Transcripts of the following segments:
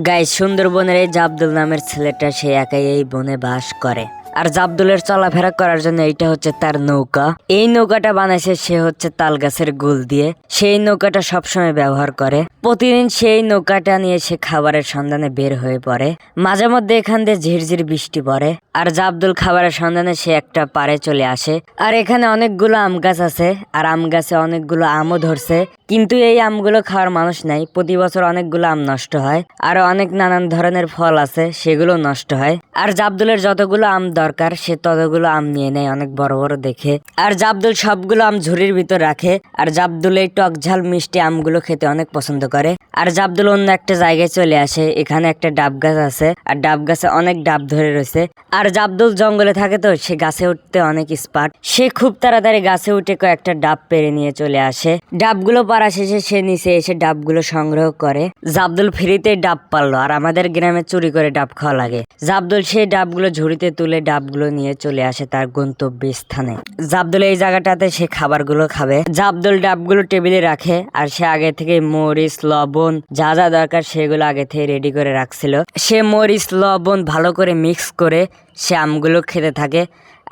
Guys, সুন্দরবনের এই জাবদুল নামের ছেলেটা সে একাই এই বনে বাস করে। আর জাবদুলের চলাফেরা করার জন্য এইটা হচ্ছে তার নৌকা। এই নৌকাটা বানাইছে সে হচ্ছে তাল গাছের গুল দিয়ে। সেই নৌকাটা সবসময় ব্যবহার করে। প্রতিদিন সেই নৌকাটা নিয়ে সে খাবারের সন্ধানে বের হয়ে পড়ে। মাঝে মধ্যে এখান দিয়ে ঝিরঝির বৃষ্টি পড়ে। আর জাবদুল খাবারের সন্ধানে সে একটা পাড়ে চলে আসে। আর এখানে অনেকগুলো আম গাছ আছে। আর আম গাছে অনেকগুলো আমও ধরছে, কিন্তু এই আমগুলো খাওয়ার মানুষ নাই। প্রতি বছর অনেকগুলো আম নষ্ট হয়। আরো অনেক নানান ধরনের ফল আছে, সেগুলো নষ্ট হয়। আর জাবদুলের যতগুলো আম দরকার সে ততগুলো আম নিয়ে নেয়, অনেক বড় বড় দেখে। আর জাবদুল সবগুলো আম ঝুড়ির ভিতর রাখে। আর জাবদুল এই টক ঝাল মিষ্টি আমগুলো খেতে অনেক পছন্দ করে। আর জাবদুল অন্য একটা জায়গায় চলে আসে। এখানে একটা ডাব গাছ আছে, আর ডাব গাছে অনেক ডাব ধরে রয়েছে। আর জাবদুল জঙ্গলে থাকে, তো সে গাছে উঠতে অনেক স্পার্ট। সে খুব তাড়াতাড়ি গাছে উঠে কয়েকটা ডাব পেরে নিয়ে চলে আসে। ডাবগুলো পাড়া শেষে সে নিচে এসে ডাবগুলো সংগ্রহ করে। জাবদুল ফ্রিতে ডাব পারলো, আর আমাদের গ্রামে চুরি করে ডাব খাওয়া লাগে। জাবদুল সেই ডাবগুলো ঝুড়িতে তুলে ডাবগুলো নিয়ে চলে আসে তার গন্তব্য স্থানে। জাবদুল এই জায়গাটাতে সে খাবারগুলো খাবে। জাবদুল ডাবগুলো টেবিলে রাখে, আর সে আগে থেকে মরিচ লবণ যা যা দরকার সেগুলো আগে থেকে রেডি করে রাখছিল। সে মরিচ লবণ ভালো করে মিক্স করে সে আমগুলো খেতে থাকে।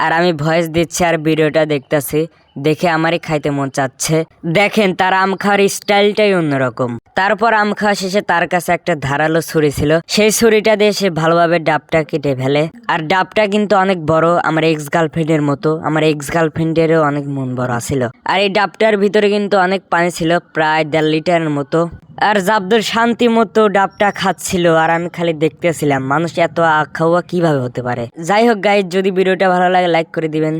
আর আমি ভয়েস দিচ্ছি আর ভিডিওটা দেখতেছি, দেখে আমারই খাইতে মন চাচ্ছে। দেখেন তার আম খাওয়ার স্টাইলটাই অন্যরকম। তারপর আম খাওয়া শেষে তার কাছে একটা ধারালো ছুরি ছিল। সেই ছুরিটা দিয়ে সে ভালোভাবে ডাবটা কেটে ফেলে। আর ডাবটা কিন্তু অনেক বড়, আমার এক্স গার্লফ্রেন্ডের মতো। আমার এক্স গার্লফ্রেন্ডেরও অনেক মন বড় ছিল। আর এই ডাবটার ভিতরে কিন্তু অনেক পানি ছিল, প্রায় 1.5 লিটারের মতো। আর জাবদুল শান্তি মতো ডাবটা খাচ্ছিল, আর আমি খালি দেখতেছিলাম। মানুষ এত খাওয়া কিভাবে হতে পারে। যাই হোক গাইজ, যদি ভিডিওটা ভালো লাগে লাইক করে দিবেন।